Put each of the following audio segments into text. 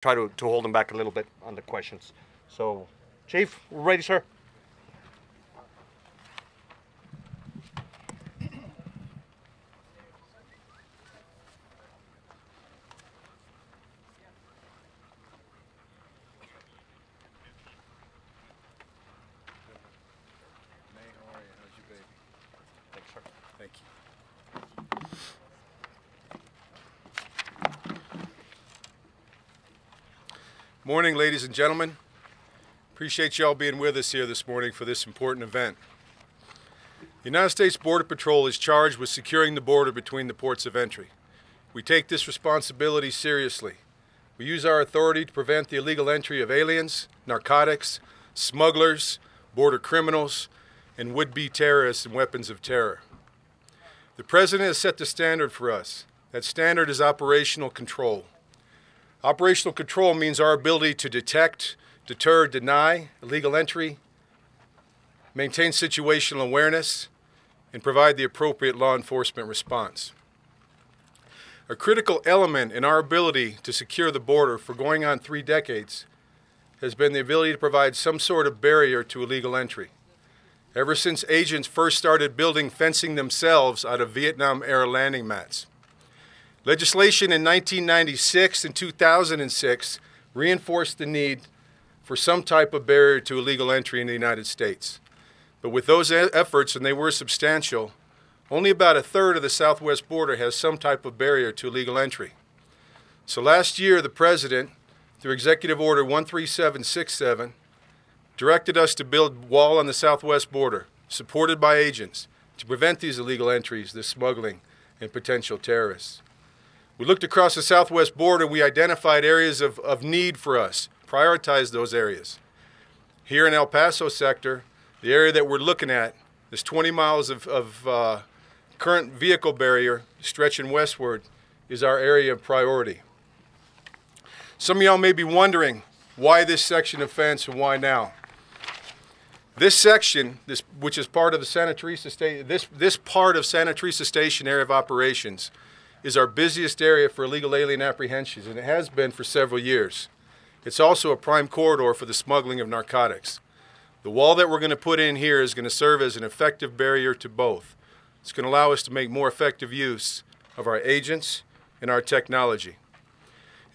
try to hold them back a little bit on the questions. So, Chief, we're ready, sir. Thanks, sir. Thank you. Morning, ladies and gentlemen. Appreciate you all being with us here this morning for this important event. The United States Border Patrol is charged with securing the border between the ports of entry. We take this responsibility seriously. We use our authority to prevent the illegal entry of aliens, narcotics, smugglers, border criminals, and would-be terrorists and weapons of terror. The President has set the standard for us. That standard is operational control. Operational control means our ability to detect, deter, deny illegal entry, maintain situational awareness, and provide the appropriate law enforcement response. A critical element in our ability to secure the border for going on 3 decades has been the ability to provide some sort of barrier to illegal entry. Ever since agents first started building fencing themselves out of Vietnam-era landing mats. Legislation in 1996 and 2006 reinforced the need for some type of barrier to illegal entry in the United States. But with those efforts, and they were substantial, only about a third of the southwest border has some type of barrier to illegal entry. So last year, the President, through Executive Order 13767, directed us to build a wall on the southwest border, supported by agents, to prevent these illegal entries, this smuggling, and potential terrorists. We looked across the southwest border, we identified areas of need for us, prioritized those areas. Here in El Paso sector, the area that we're looking at, this 20 miles of current vehicle barrier stretching westward, is our area of priority. Some of y'all may be wondering why this section of fence and why now. This section, which is part of the Santa Teresa this part of Santa Teresa Station area of operations, is our busiest area for illegal alien apprehensions, and it has been for several years. It's also a prime corridor for the smuggling of narcotics. The wall that we're going to put in here is going to serve as an effective barrier to both. It's going to allow us to make more effective use of our agents and our technology.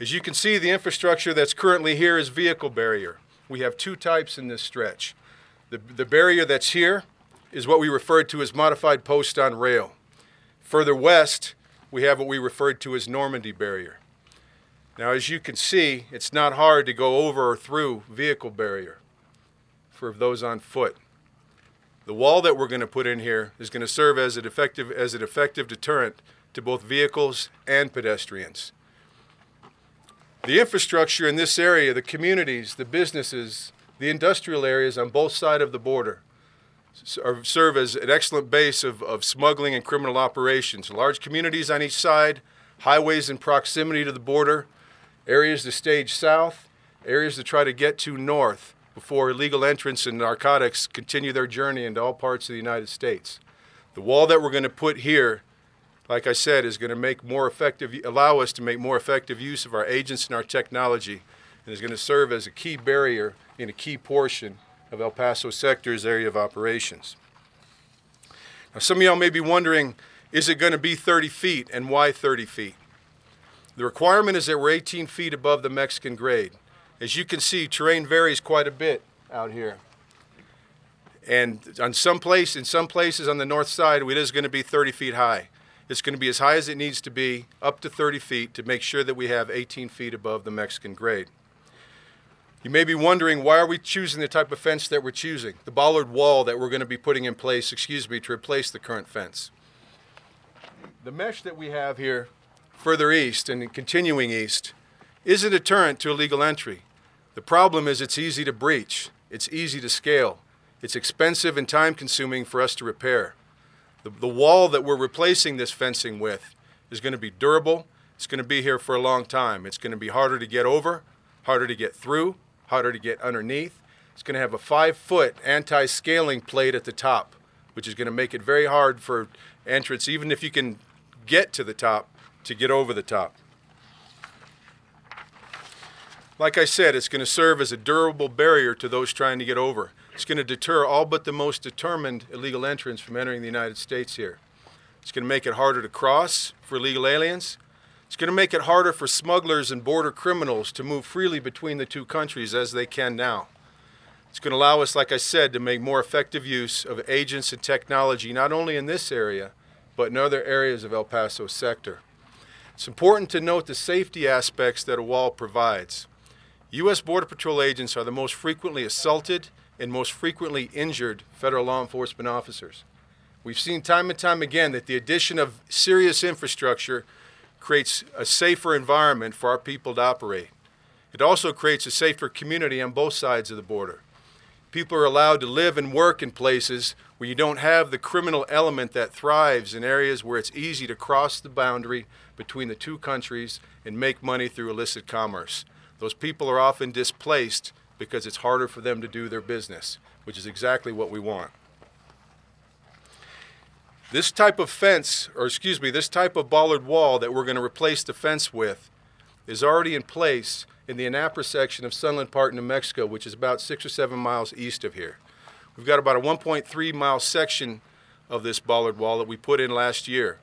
As you can see, the infrastructure that's currently here is vehicle barrier. We have 2 types in this stretch. The barrier that's here is what we refer to as modified post on rail. Further west, we have what we referred to as Normandy barrier. Now, as you can see, it's not hard to go over or through vehicle barrier for those on foot. The wall that we're going to put in here is going to serve as an effective deterrent to both vehicles and pedestrians. The infrastructure in this area, the communities, the businesses, the industrial areas on both sides of the border serve as an excellent base of smuggling and criminal operations. Large communities on each side, highways in proximity to the border, areas to stage south, areas to try to get to north before illegal entrants and narcotics continue their journey into all parts of the United States. The wall that we're going to put here, like I said, is going to allow us to make more effective use of our agents and our technology, and is going to serve as a key barrier in a key portion of El Paso sector's area of operations. Now, some of y'all may be wondering, is it going to be 30 feet, and why 30 feet? The requirement is that we're 18 feet above the Mexican grade. As you can see, terrain varies quite a bit out here. And in some places on the north side, it is going to be 30 feet high. It's going to be as high as it needs to be, up to 30 feet, to make sure that we have 18 feet above the Mexican grade. You may be wondering, why are we choosing the type of fence that we're choosing? The bollard wall that we're going to be putting in place, to replace the current fence. The mesh that we have here, further east and continuing east, is a deterrent to illegal entry. The problem is it's easy to breach. It's easy to scale. It's expensive and time-consuming for us to repair. The wall that we're replacing this fencing with is going to be durable. It's going to be here for a long time. It's going to be harder to get over, harder to get through, harder to get underneath. It's going to have a 5-foot anti-scaling plate at the top, which is going to make it very hard for entrants, even if you can get to the top, to get over the top. Like I said, it's going to serve as a durable barrier to those trying to get over. It's going to deter all but the most determined illegal entrants from entering the United States here. It's going to make it harder to cross for illegal aliens. It's going to make it harder for smugglers and border criminals to move freely between the two countries as they can now. It's going to allow us, like I said, to make more effective use of agents and technology, not only in this area, but in other areas of El Paso sector. It's important to note the safety aspects that a wall provides. U.S. Border Patrol agents are the most frequently assaulted and most frequently injured federal law enforcement officers. We've seen time and time again that the addition of serious infrastructure creates a safer environment for our people to operate. It also creates a safer community on both sides of the border. People are allowed to live and work in places where you don't have the criminal element that thrives in areas where it's easy to cross the boundary between the two countries and make money through illicit commerce. Those people are often displaced because it's harder for them to do their business, which is exactly what we want. This type of fence, this type of bollard wall that we're going to replace the fence with is already in place in the Anapra section of Sunland Park, New Mexico, which is about 6 or 7 miles east of here. We've got about a 1.3 mile section of this bollard wall that we put in last year,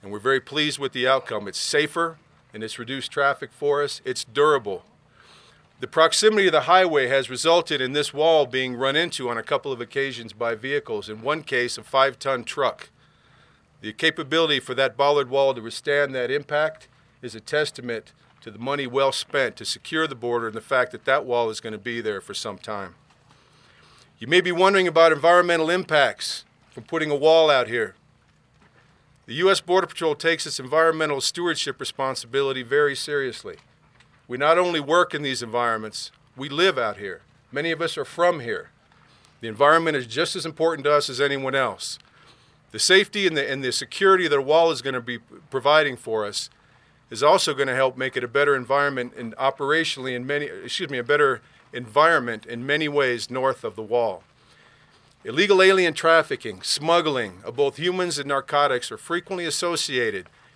and we're very pleased with the outcome. It's safer and it's reduced traffic for us. It's durable. The proximity of the highway has resulted in this wall being run into on a couple of occasions by vehicles, in one case a 5-ton truck. The capability for that bollard wall to withstand that impact is a testament to the money well spent to secure the border and the fact that that wall is going to be there for some time. You may be wondering about environmental impacts from putting a wall out here. The U.S. Border Patrol takes its environmental stewardship responsibility very seriously. We not only work in these environments, we live out here. Many of us are from here. The environment is just as important to us as anyone else. The safety and the security that a wall is going to be providing for us is also going to help make it a better environment and operationally a better environment in many ways north of the wall. Illegal alien trafficking, smuggling of both humans and narcotics are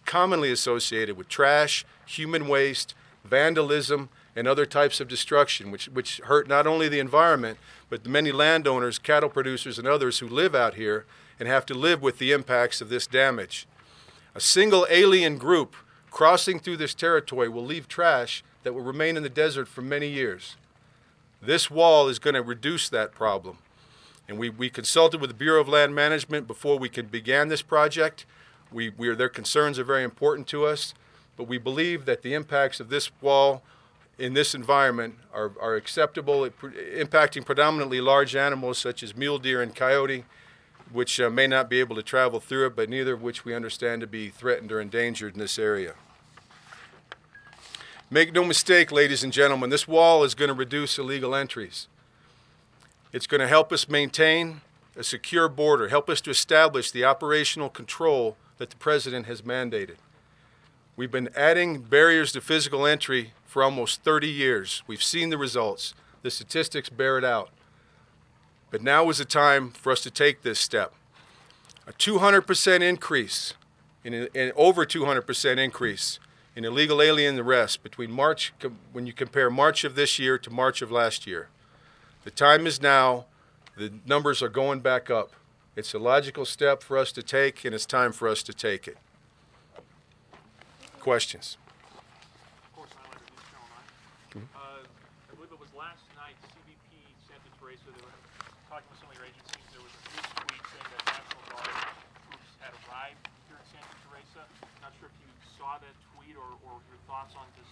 commonly associated with trash, human waste, vandalism, and other types of destruction, which hurt not only the environment, but the many landowners, cattle producers, and others who live out here and have to live with the impacts of this damage. A single alien group crossing through this territory will leave trash that will remain in the desert for many years. This wall is going to reduce that problem. And we consulted with the Bureau of Land Management before we began this project. Their concerns are very important to us, but we believe that the impacts of this wall in this environment are acceptable, impacting predominantly large animals such as mule deer and coyote, which may not be able to travel through it, but neither of which we understand to be threatened or endangered in this area. Make no mistake, ladies and gentlemen, this wall is going to reduce illegal entries. It's going to help us maintain a secure border, help us to establish the operational control that the President has mandated. We've been adding barriers to physical entry for almost 30 years. We've seen the results. The statistics bear it out. But now is the time for us to take this step. A 200% increase, over 200% increase in illegal alien arrests between when you compare March of this year to March of last year. The time is now. The numbers are going back up. It's a logical step for us to take, and it's time for us to take it. Questions? Of course, I like this channel 9. I believe it was last night, CBP Santa Teresa, they were talking with some of your agencies. There was a news tweet saying that National Guard troops had arrived here in Santa Teresa. Not sure if you saw that tweet or your thoughts on this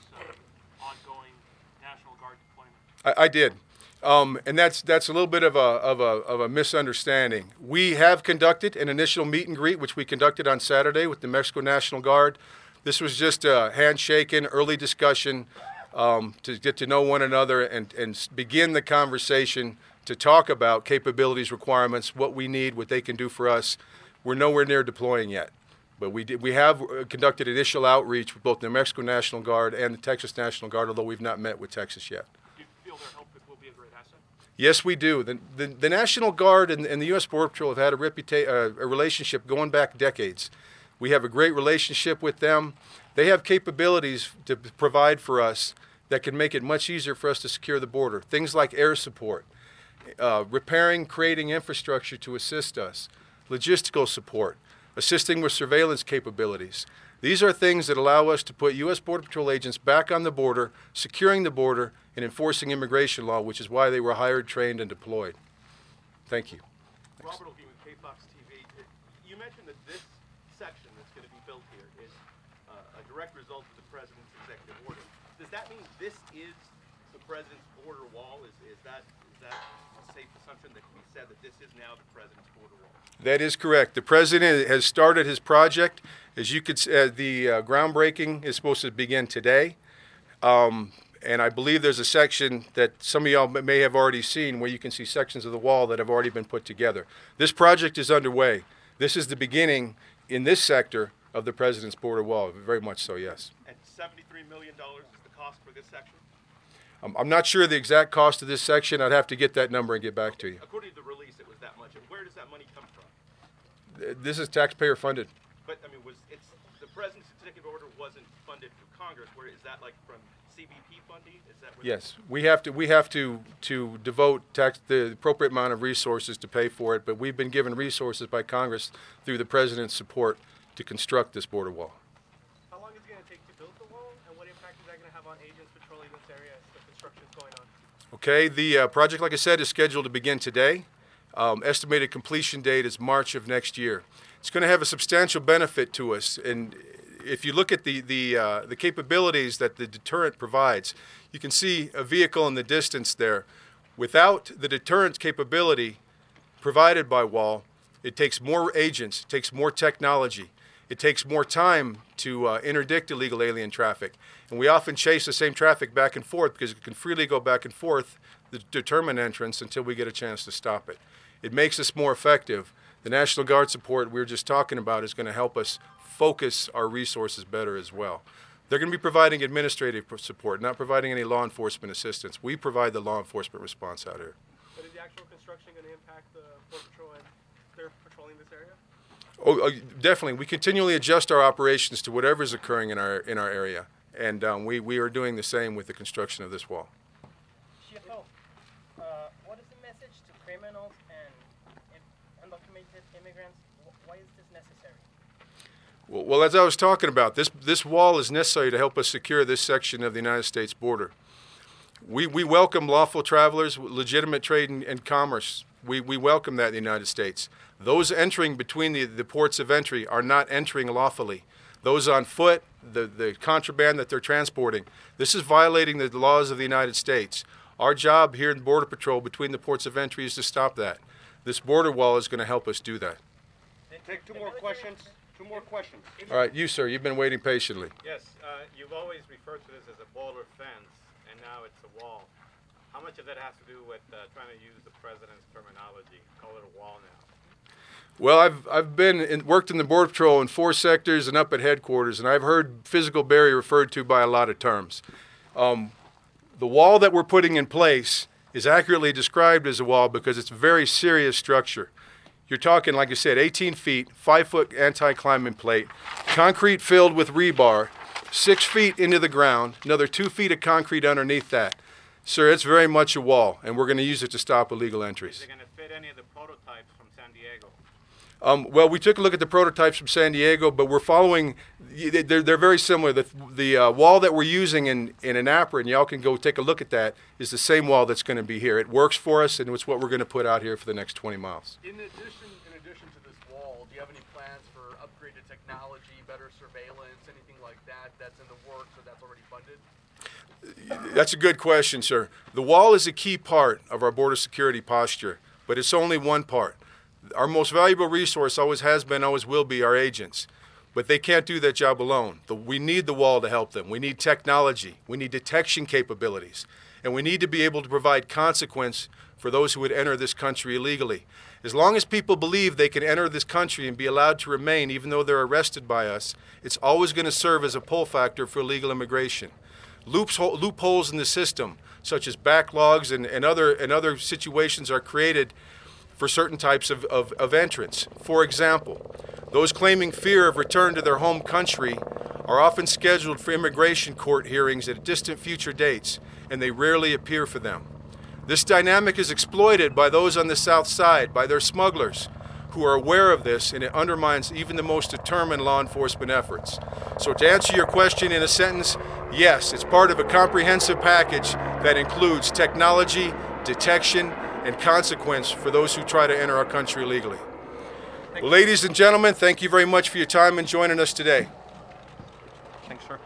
ongoing National Guard deployment. I did. And that's a little bit of a misunderstanding. We have conducted an initial meet and greet, which we conducted on Saturday with the Mexico National Guard. This was just a handshaking, early discussion to get to know one another and begin the conversation to talk about capabilities, requirements, what we need, what they can do for us. We're nowhere near deploying yet. But we have conducted initial outreach with both the Mexico National Guard and the Texas National Guard, although we've not met with Texas yet. Do you feel their help will be a great asset? Yes, we do. The National Guard and the U.S. Border Patrol have had a relationship going back decades. We have a great relationship with them. They have capabilities to provide for us that can make it much easier for us to secure the border. Things like air support, repairing, creating infrastructure to assist us, logistical support, assisting with surveillance capabilities. These are things that allow us to put U.S. Border Patrol agents back on the border, securing the border, and enforcing immigration law, which is why they were hired, trained, and deployed. Thank you. Robert Olguin with KFOX TV. You mentioned that this section that's going to be built here is a direct result of the President's executive order. Does that mean this is the President's border wall? Is that a safe assumption that can be said that this is now the President's border wall? That is correct. The President has started his project. As you could see, the groundbreaking is supposed to begin today. And I believe there's a section that some of y'all may have already seen where you can see sections of the wall that have already been put together. This project is underway. This is the beginning in this sector of the President's border wall, very much so, yes. And $73 million is the cost for this section? I'm not sure the exact cost of this section. I'd have to get that number and get back to you. According to the release, it was that much. And where does that money come from? This is taxpayer funded. But I mean, it's the President's executive order wasn't funded through Congress. Where is that, like from CBP funding? Is that where Yes, we have to devote the appropriate amount of resources to pay for it, but we've been given resources by Congress through the President's support to construct this border wall. How long is it going to take to build the wall, and what impact is that going to have on agents patrolling this area as the construction is going on? Okay, the project, like I said, is scheduled to begin today. Estimated completion date is March of next year. It's going to have a substantial benefit to us, and if you look at the capabilities that the deterrent provides, you can see a vehicle in the distance there. Without the deterrent capability provided by WALL, it takes more agents, it takes more technology, it takes more time to interdict illegal alien traffic. And we often chase the same traffic back and forth because it can freely go back and forth, the determined entrance, until we get a chance to stop it. It makes us more effective. The National Guard support we were just talking about is going to help us focus our resources better as well. They're going to be providing administrative support, not providing any law enforcement assistance. We provide the law enforcement response out here. But is the actual construction going to impact the Border Patrol and they're patrolling this area? Oh, definitely. We continually adjust our operations to whatever is occurring in our area, and we are doing the same with the construction of this wall. CFO, what is the message to criminals and undocumented immigrants? Why is this necessary? Well, as I was talking about, this wall is necessary to help us secure this section of the United States border. We welcome lawful travelers, legitimate trade and commerce. We welcome that in the United States. Those entering between the ports of entry are not entering lawfully. Those on foot, the contraband that they're transporting, this is violating the laws of the United States. Our job here in Border Patrol between the ports of entry is to stop that. This border wall is going to help us do that. Take two more questions. Two more questions. All right, you, sir, you've been waiting patiently. Yes, you've always referred to this as a border fence, and now it's a wall. How much of that has to do with trying to use the President's terminology, call it a wall now? Well, I've worked in the Border Patrol in 4 sectors and up at headquarters, and I've heard physical barrier referred to by a lot of terms. The wall that we're putting in place is accurately described as a wall because it's a very serious structure. You're talking, like I said, 18 feet, 5-foot anti-climbing plate, concrete filled with rebar, 6 feet into the ground, another 2 feet of concrete underneath that. Sir, it's very much a wall, and we're going to use it to stop illegal entries. Is it going to fit any of the prototypes from San Diego? Well, we took a look at the prototypes from San Diego, but we're following, they're very similar. The wall that we're using in Annapolis, and y'all can go take a look at that, is the same wall that's going to be here. It works for us, and it's what we're going to put out here for the next 20 miles. In addition to this wall, do you have any plans for upgraded technology, better surveillance, anything like that that's in the works or that's already funded? That's a good question, sir. The wall is a key part of our border security posture, but it's only one part. Our most valuable resource always has been, always will be our agents. But they can't do that job alone. We need the wall to help them. We need technology. We need detection capabilities. And we need to be able to provide consequence for those who would enter this country illegally. As long as people believe they can enter this country and be allowed to remain even though they're arrested by us, it's always going to serve as a pull factor for illegal immigration. Loopholes in the system, such as backlogs and other situations, are created for certain types of entrants. For example, those claiming fear of return to their home country are often scheduled for immigration court hearings at distant future dates, and they rarely appear for them. This dynamic is exploited by those on the South Side, by their smugglers, who are aware of this, and it undermines even the most determined law enforcement efforts. So to answer your question in a sentence, yes, it's part of a comprehensive package that includes technology, detection, and consequence for those who try to enter our country illegally. Well, ladies and gentlemen, thank you very much for your time and joining us today. Thanks, sir.